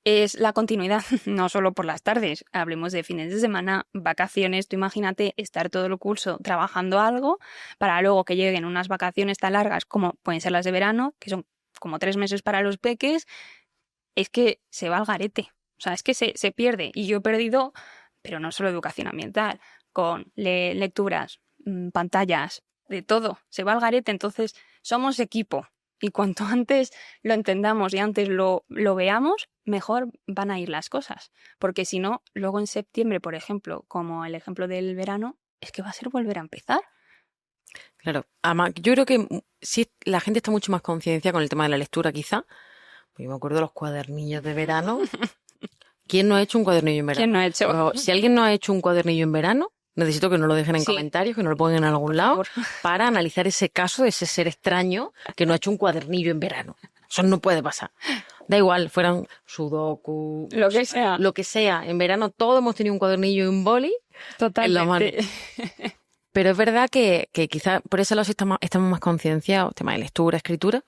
S1: es la continuidad, no solo por las tardes. Hablemos de fines de semana, vacaciones. Tú imagínate estar todo el curso trabajando algo para luego que lleguen unas vacaciones tan largas como pueden ser las de verano, que son como 3 meses para los peques. Es que se va al garete. O sea, es que se pierde. Y yo he perdido, pero no solo educación ambiental, con lecturas, pantallas, de todo. Se va al garete. Entonces, somos equipo. Y cuanto antes lo entendamos y antes lo veamos, mejor van a ir las cosas. Porque si no, luego en septiembre, por ejemplo, como el ejemplo del verano, es que va a ser volver a empezar.
S2: Claro, además, yo creo que sí, la gente está mucho más conciencia con el tema de la lectura, quizá. Pues yo me acuerdo de los cuadernillos de verano. ¿Quién no ha hecho un cuadernillo en verano?
S1: ¿Quién no ha hecho?
S2: Por favor, si alguien no ha hecho un cuadernillo en verano, necesito que nos lo dejen en
S1: Sí.
S2: comentarios, que nos lo pongan en algún lado, para analizar ese caso de ese ser extraño que no ha hecho un cuadernillo en verano. Eso no puede pasar. Da igual, fueran sudoku,
S1: Lo que sea.
S2: lo que sea. En verano todos hemos tenido un cuadernillo y un boli en la mano.
S1: Totalmente.
S2: Pero es verdad que quizás por eso los estamos más concienciados, tema de lectura, escritura,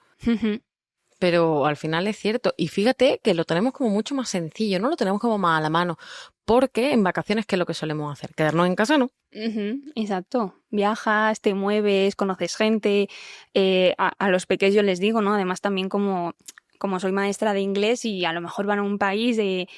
S2: pero al final es cierto. Y fíjate que lo tenemos como mucho más sencillo, ¿no? Lo tenemos como más a la mano. Porque en vacaciones, ¿qué es lo que solemos hacer? Quedarnos en casa, ¿no?
S1: Exacto. Viajas, te mueves, conoces gente. A los pequeños yo les digo, ¿no? Además también como soy maestra de inglés y a lo mejor van a un país de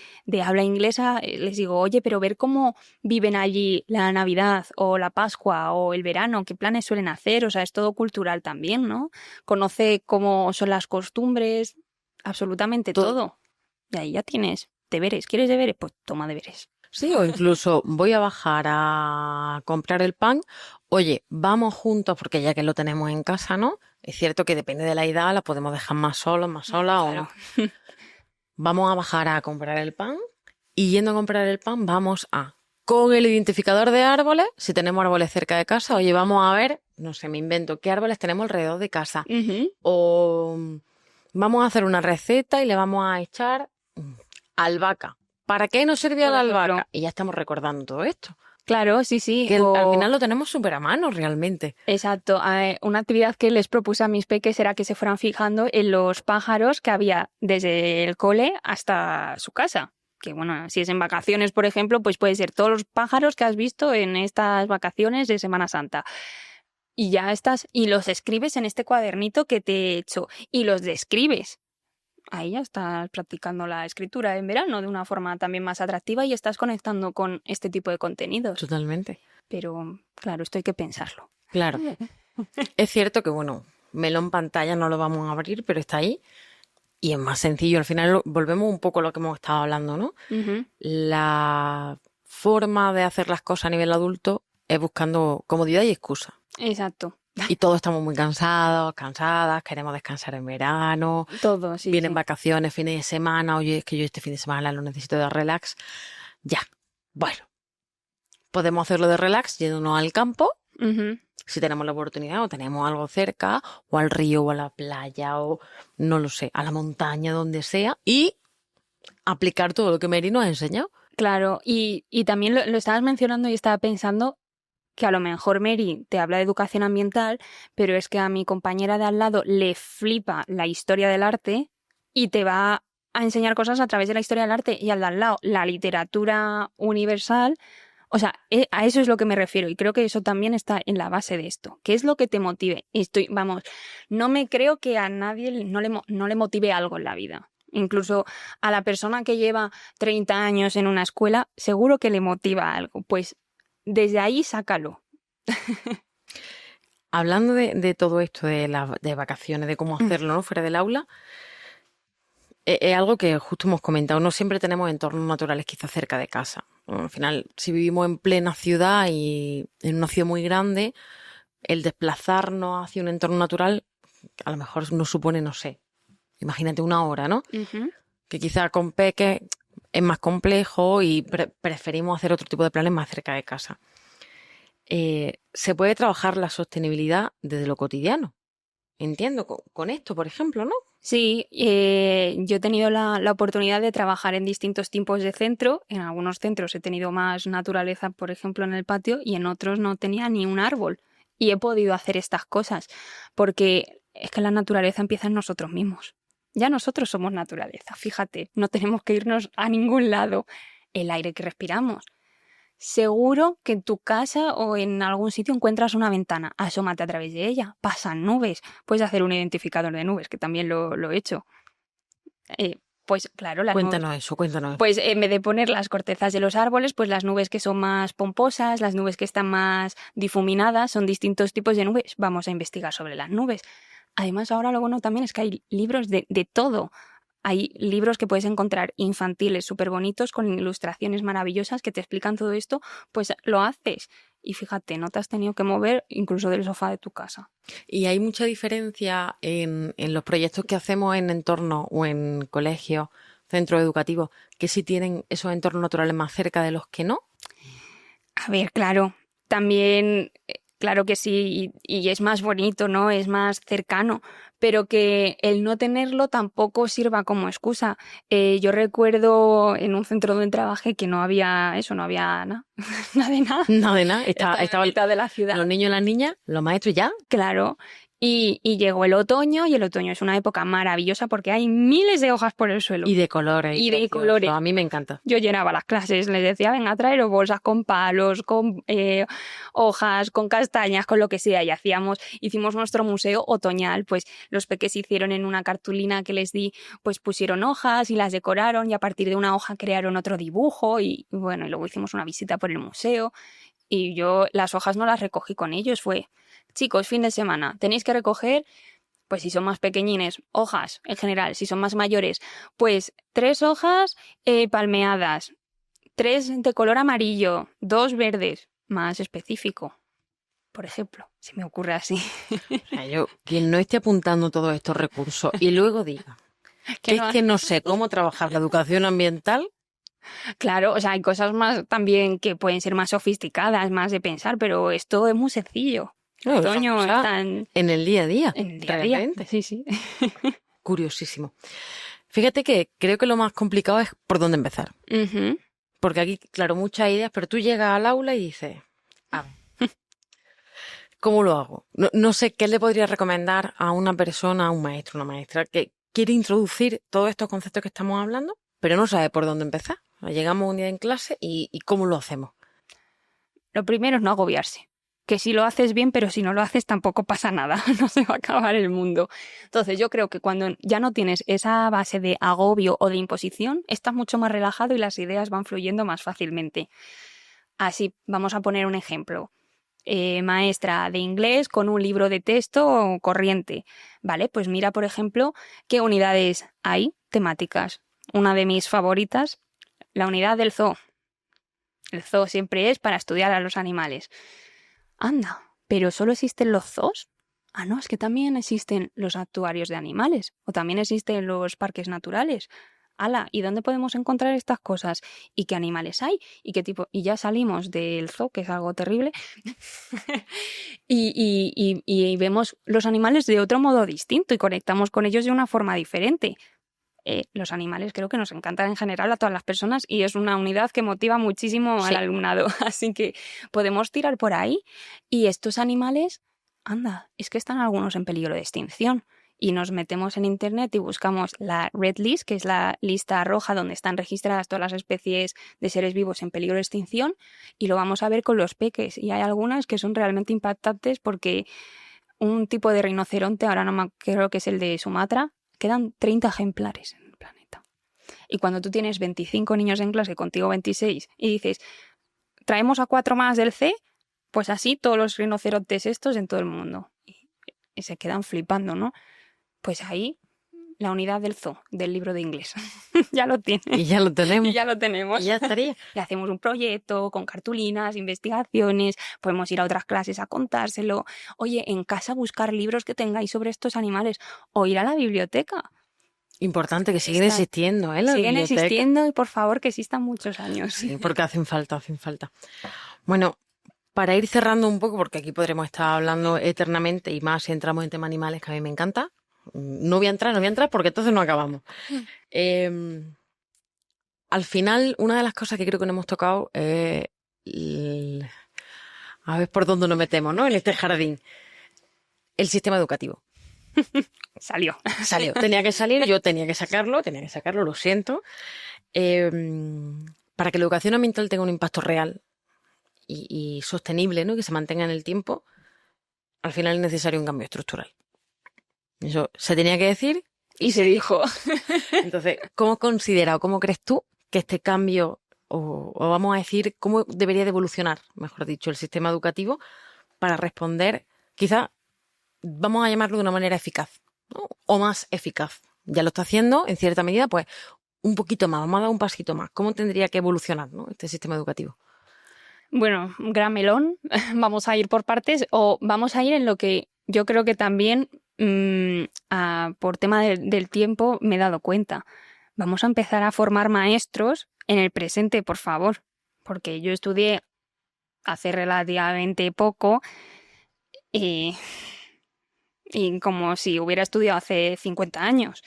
S1: habla inglesa, les digo, oye, pero ver cómo viven allí la Navidad o la Pascua o el verano, qué planes suelen hacer, o sea, es todo cultural también, ¿no? Conoce cómo son las costumbres, absolutamente todo. Y ahí ya tienes deberes. ¿Quieres deberes? Pues toma deberes.
S2: Sí, o incluso voy a bajar a comprar el pan. Oye, vamos juntos, porque ya que lo tenemos en casa, ¿no? Es cierto que depende de la edad, la podemos dejar más solos, más sola o no. Vamos a bajar a comprar el pan y yendo a comprar el pan vamos a, con el identificador de árboles, si tenemos árboles cerca de casa, oye, vamos a ver, no sé, me invento, qué árboles tenemos alrededor de casa. O vamos a hacer una receta y le vamos a echar albahaca. ¿Para qué nos servía la albahaca? Y ya estamos recordando todo esto.
S1: Claro, sí, sí.
S2: Que al final lo tenemos súper a mano realmente.
S1: Exacto. Una actividad que les propuse a mis peques era que se fueran fijando en los pájaros que había desde el cole hasta su casa. Que bueno, si es en vacaciones, por ejemplo, pues puede ser todos los pájaros que has visto en estas vacaciones de Semana Santa. Y ya estás, y los escribes en este cuadernito que te he hecho, y los describes. Ahí ya estás practicando la escritura en verano de una forma también más atractiva y estás conectando con este tipo de contenidos.
S2: Totalmente.
S1: Pero, claro, esto hay que pensarlo.
S2: Claro. Es cierto que, bueno, melón pantalla no lo vamos a abrir, pero está ahí. Y es más sencillo. Al final volvemos un poco a lo que hemos estado hablando, ¿no? La forma de hacer las cosas a nivel adulto es buscando comodidad y excusa.
S1: Exacto.
S2: Y todos estamos muy cansados, cansadas, queremos descansar en verano.
S1: Todo, sí.
S2: Vienen vacaciones, fines de semana. Oye, es que yo este fin de semana lo necesito de relax. Ya. Bueno. Podemos hacerlo de relax yéndonos al campo. Si tenemos la oportunidad o tenemos algo cerca, o al río o a la playa o no lo sé, a la montaña, donde sea, y aplicar todo lo que Mary nos ha enseñado.
S1: Claro, y también lo estabas mencionando y estaba pensando que a lo mejor Mary te habla de educación ambiental, pero es que a mi compañera de al lado le flipa la historia del arte y te va a enseñar cosas a través de la historia del arte, y al de al lado la literatura universal. O sea, a eso es lo que me refiero, y creo que eso también está en la base de esto. ¿Qué es lo que te motive? No me creo que a nadie no le motive algo en la vida. Incluso a la persona que lleva 30 años en una escuela, seguro que le motiva algo. Pues desde ahí sácalo.
S2: Hablando de todo esto, de vacaciones, de cómo hacerlo, ¿no? Fuera del aula, es algo que justo hemos comentado. No siempre tenemos entornos naturales quizás cerca de casa. Al final, si vivimos en plena ciudad y en una ciudad muy grande, el desplazarnos hacia un entorno natural a lo mejor nos supone, no sé, imagínate una hora, ¿no?
S1: Ujú.
S2: Que quizás con peques es más complejo y preferimos hacer otro tipo de planes más cerca de casa. Se puede trabajar la sostenibilidad desde lo cotidiano. Entiendo, con esto, por ejemplo, ¿no?
S1: Sí, yo he tenido la oportunidad de trabajar en distintos tipos de centro. En algunos centros he tenido más naturaleza, por ejemplo, en el patio, y en otros no tenía ni un árbol. Y he podido hacer estas cosas, porque es que la naturaleza empieza en nosotros mismos. Ya nosotros somos naturaleza, fíjate, no tenemos que irnos a ningún lado. El aire que respiramos. Seguro que en tu casa o en algún sitio encuentras una ventana. Asómate a través de ella. Pasan nubes. Puedes hacer un identificador de nubes, que también lo he hecho. Pues claro, las nubes.
S2: Cuéntanos eso, cuéntanos.
S1: Pues en vez de poner las cortezas de los árboles, pues las nubes que son más pomposas, las nubes que están más difuminadas, son distintos tipos de nubes. Vamos a investigar sobre las nubes. Además, ahora lo bueno también es que hay libros de todo. Hay libros que puedes encontrar infantiles súper bonitos con ilustraciones maravillosas que te explican todo esto, pues lo haces. Y fíjate, no te has tenido que mover incluso del sofá de tu casa.
S2: ¿Y hay mucha diferencia en los proyectos que hacemos en entornos o en colegios, centros educativos, que sí tienen esos entornos naturales más cerca de los que no?
S1: A ver, claro, también, claro que sí, y es más bonito, ¿no? Es más cercano, pero que el no tenerlo tampoco sirva como excusa. Yo recuerdo en un centro donde trabajé que no había eso, no había nada, nada de nada.
S2: No, de nada.
S1: Estaba en mitad de la ciudad.
S2: Los niños y las niñas, los maestros ya.
S1: Claro. Y llegó el otoño, y el otoño es una época maravillosa porque hay miles de hojas por el suelo.
S2: Y de colores.
S1: Y de
S2: precioso.
S1: colores.
S2: A mí me encanta.
S1: Yo llenaba las clases, les decía, venga, traeros bolsas con palos, con hojas, con castañas, con lo que sea. Y hicimos nuestro museo otoñal. Pues los peques hicieron en una cartulina que les di, pues pusieron hojas y las decoraron, y a partir de una hoja crearon otro dibujo. Y bueno, y luego hicimos una visita por el museo. Y yo las hojas no las recogí con ellos, fue, chicos, fin de semana, tenéis que recoger, pues si son más pequeñines, hojas en general; si son más mayores, pues 3 hojas palmeadas, 3 de color amarillo, 2 verdes, más específico, por ejemplo, si me ocurre así.
S2: O sea, quien no esté apuntando todos estos recursos y luego diga que es que no sé cómo trabajar la educación ambiental.
S1: Claro, o sea, hay cosas más también que pueden ser más sofisticadas, más de pensar, pero esto es muy sencillo.
S2: No,
S1: Otoño
S2: o sea,
S1: están
S2: en el día a día.
S1: en el día a día.
S2: Realmente.
S1: Sí, sí.
S2: Curiosísimo. Fíjate que creo que lo más complicado es por dónde empezar.
S1: Ujú.
S2: Porque aquí, claro, muchas ideas, pero tú llegas al aula y dices, a ver, ¿cómo lo hago? No sé qué le podría recomendar a una persona, a un maestro, una maestra, que quiere introducir todos estos conceptos que estamos hablando, pero no sabe por dónde empezar. Llegamos un día en clase y ¿cómo lo hacemos?
S1: Lo primero es no agobiarse. Que si lo haces bien, pero si no lo haces tampoco pasa nada, no se va a acabar el mundo. Entonces yo creo que cuando ya no tienes esa base de agobio o de imposición, estás mucho más relajado y las ideas van fluyendo más fácilmente. Así, vamos a poner un ejemplo. Maestra de inglés con un libro de texto corriente. Vale, pues mira, por ejemplo, qué unidades hay temáticas. Una de mis favoritas, la unidad del zoo. El zoo siempre es para estudiar a los animales. Anda, ¿pero solo existen los zoos? Ah, no, es que también existen los actuarios de animales, o también existen los parques naturales. Ala, ¿y dónde podemos encontrar estas cosas? ¿Y qué animales hay? ¿Y qué tipo? Y ya salimos del zoo, que es algo terrible, y vemos los animales de otro modo distinto y conectamos con ellos de una forma diferente. Los animales creo que nos encantan en general a todas las personas, y es una unidad que motiva muchísimo al alumnado. Así que podemos tirar por ahí. Y estos animales, anda, es que están algunos en peligro de extinción. Y nos metemos en internet y buscamos la Red List, que es la lista roja donde están registradas todas las especies de seres vivos en peligro de extinción, y lo vamos a ver con los peques. Y hay algunas que son realmente impactantes, porque un tipo de rinoceronte, ahora no me creo que es el de Sumatra, quedan 30 ejemplares en el planeta. Y cuando tú tienes 25 niños en clase, contigo 26, y dices, traemos a 4 más del C, Pues así todos los rinocerontes estos en todo el mundo. Y se quedan flipando, ¿no? Pues ahí la unidad del zoo, del libro de inglés. Ya lo tiene.
S2: Y ya lo tenemos.
S1: Y ya lo tenemos.
S2: Y ya estaría.
S1: Le hacemos un proyecto con cartulinas, investigaciones, podemos ir a otras clases a contárselo. Oye, en casa buscar libros que tengáis sobre estos animales o ir a la biblioteca.
S2: Importante, que siguen
S1: Está-
S2: existiendo, ¿eh? La
S1: Siguen
S2: biblioteca.
S1: existiendo y por favor que existan muchos años.
S2: Sí, porque hacen falta, hacen falta. Bueno, para ir cerrando un poco, porque aquí podremos estar hablando eternamente y más si entramos en tema animales, que a mí me encanta. No voy a entrar porque entonces no acabamos. Al final, una de las cosas que creo que no hemos tocado es... A ver por dónde nos metemos, ¿no? En este jardín. El sistema educativo.
S1: Salió.
S2: Salió. Tenía que salir, yo tenía que sacarlo, lo siento. Para que la educación ambiental tenga un impacto real y sostenible, ¿no? Que se mantenga en el tiempo, al final es necesario un cambio estructural. Eso se tenía que decir
S1: Y se dijo.
S2: Entonces, ¿cómo considera o cómo crees tú que este cambio, o vamos a decir, cómo debería de evolucionar, mejor dicho, el sistema educativo para responder, quizá, vamos a llamarlo de una manera eficaz, ¿no? O más eficaz? Ya lo está haciendo, en cierta medida, pues un poquito más, vamos a dar un pasito más. ¿Cómo tendría que evolucionar, ¿no? Este sistema educativo?
S1: Bueno, gran melón. Vamos a ir por partes o vamos a ir en lo que yo creo que también por tema del tiempo me he dado cuenta. Vamos a empezar a formar maestros en el presente, por favor, porque yo estudié hace relativamente poco y como si hubiera estudiado hace 50 años.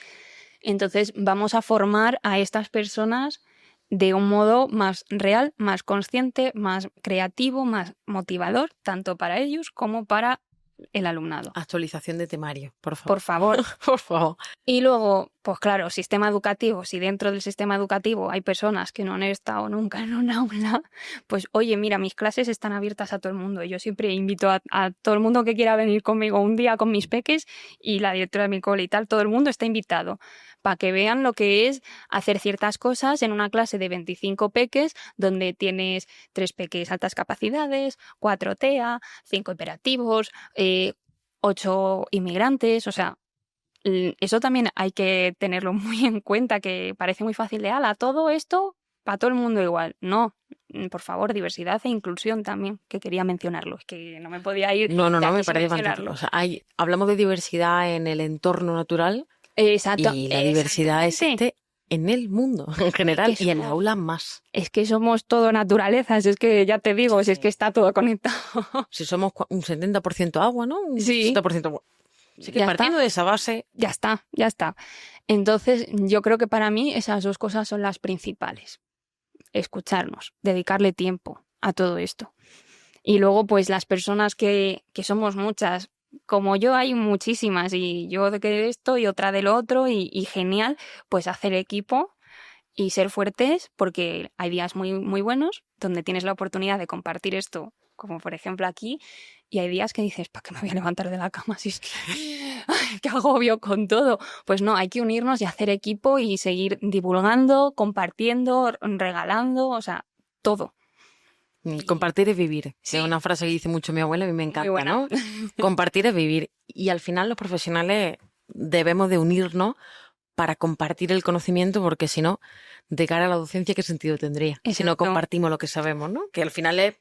S1: Entonces vamos a formar a estas personas de un modo más real, más consciente, más creativo, más motivador, tanto para ellos como para el alumnado.
S2: Actualización de temario, por favor.
S1: Por favor.
S2: Por favor.
S1: Y luego, pues claro, sistema educativo. Si dentro del sistema educativo hay personas que no han estado nunca en un aula, pues oye, mira, mis clases están abiertas a todo el mundo. Y yo siempre invito a todo el mundo que quiera venir conmigo un día con mis peques y la directora de mi cole y tal, todo el mundo está invitado para que vean lo que es hacer ciertas cosas en una clase de 25 peques donde tienes 3 peques altas capacidades, 4 TEA, 5 operativos, 8 inmigrantes, o sea, eso también hay que tenerlo muy en cuenta, que parece muy fácil de ala, todo esto para todo el mundo igual. No, por favor, diversidad e inclusión también, que quería mencionarlo, es que no me podía ir.
S2: No,
S1: de aquí
S2: me
S1: sin
S2: parece
S1: mencionarlo.
S2: fantástico. O sea, hablamos de diversidad en el entorno natural
S1: Exacto.
S2: y la diversidad
S1: Exactamente.
S2: existe en el mundo en general
S1: Es que
S2: y en la
S1: somos-
S2: aula más.
S1: Es que somos todo naturalezas, es que ya te digo,
S2: Sí.
S1: es que está todo conectado.
S2: Si somos un 70% agua, ¿no? Un
S1: Sí.
S2: 60% agua. Así que
S1: Ya
S2: partiendo
S1: está.
S2: de esa base,
S1: Ya está, ya está. Entonces, yo creo que para mí esas dos cosas son las principales. Escucharnos, dedicarle tiempo a todo esto. Y luego, pues las personas que somos muchas, como yo hay muchísimas, y yo de esto y otra de lo otro, y genial, pues hacer equipo y ser fuertes, porque hay días muy, muy buenos donde tienes la oportunidad de compartir esto, como por ejemplo aquí, y hay días que dices, ¿para qué me voy a levantar de la cama si es que ay, qué agobio con todo? Pues no, hay que unirnos y hacer equipo y seguir divulgando, compartiendo, regalando, o sea, todo.
S2: compartir es vivir.
S1: Sí.
S2: Es una frase que dice mucho mi abuela y a mí me encanta,
S1: buena.
S2: ¿no? Compartir es vivir. Y al final los profesionales debemos de unirnos para compartir el conocimiento, porque si no, de cara a la docencia, ¿qué sentido tendría? Si no
S1: Exacto.
S2: compartimos lo que sabemos, ¿no? Que al final es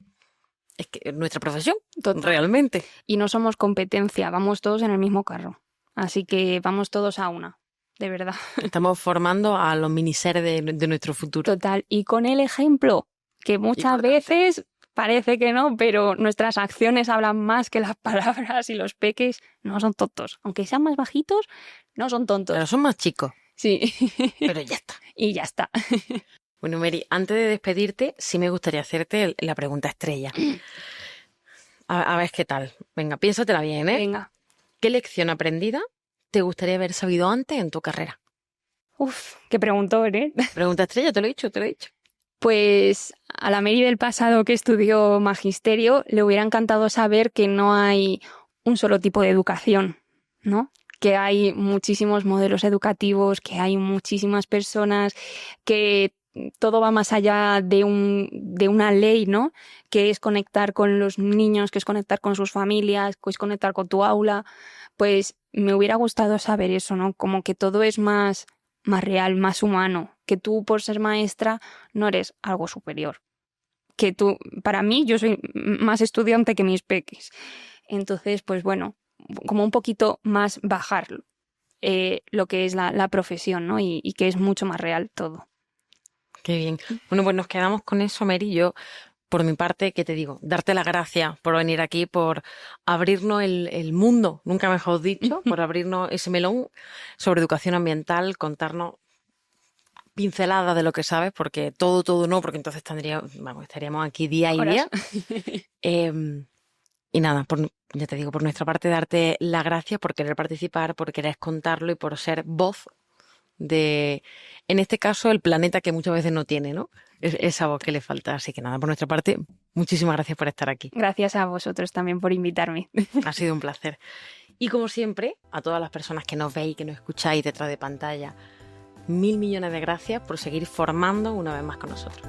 S2: que es nuestra profesión,
S1: Total.
S2: realmente.
S1: Y no somos competencia, vamos todos en el mismo carro. Así que vamos todos a una, de verdad.
S2: Estamos formando a los miniseres de nuestro futuro.
S1: Total. Y con el ejemplo, que muchas veces parece que no, pero nuestras acciones hablan más que las palabras, y los peques no son tontos. Aunque sean más bajitos, no son tontos.
S2: Pero son más chicos.
S1: Sí.
S2: Pero ya está.
S1: Y ya está.
S2: Bueno, Mary, antes de despedirte, sí me gustaría hacerte la pregunta estrella. A ver qué tal. Venga, piénsatela bien, ¿eh?
S1: Venga.
S2: ¿Qué lección aprendida te gustaría haber sabido antes en tu carrera?
S1: Uf, qué preguntón, ¿eh?
S2: Pregunta estrella, te lo he dicho, te lo he dicho.
S1: Pues a la Mary del pasado que estudió magisterio le hubiera encantado saber que no hay un solo tipo de educación, ¿no? Que hay muchísimos modelos educativos, que hay muchísimas personas, que todo va más allá de una ley, ¿no? Que es conectar con los niños, que es conectar con sus familias, que es conectar con tu aula. Pues me hubiera gustado saber eso, ¿no? Como que todo es más real, más humano, que tú por ser maestra no eres algo superior. Que tú, para mí, yo soy más estudiante que mis peques. Entonces, pues bueno, como un poquito más bajar lo que es la profesión, ¿no? Y que es mucho más real todo.
S2: Qué bien. Bueno, pues nos quedamos con eso, Mary. Yo, por mi parte, ¿qué te digo? Darte las gracias por venir aquí, por abrirnos el mundo, nunca mejor dicho, por abrirnos ese melón sobre educación ambiental, contarnos pinceladas de lo que sabes, porque todo no, porque entonces estaríamos aquí día y
S1: Horas.
S2: día. Y nada, ya te digo, por nuestra parte, darte las gracias por querer participar, por querer contarlo y por ser voz de, en este caso, el planeta que muchas veces no tiene, ¿no? Esa voz que le falta. Así que nada, por nuestra parte, muchísimas gracias por estar aquí.
S1: Gracias a vosotros también por invitarme.
S2: Ha sido un placer. Y como siempre, a todas las personas que nos veis, que nos escucháis detrás de pantalla, 1000 millones de gracias por seguir formando una vez más con nosotros.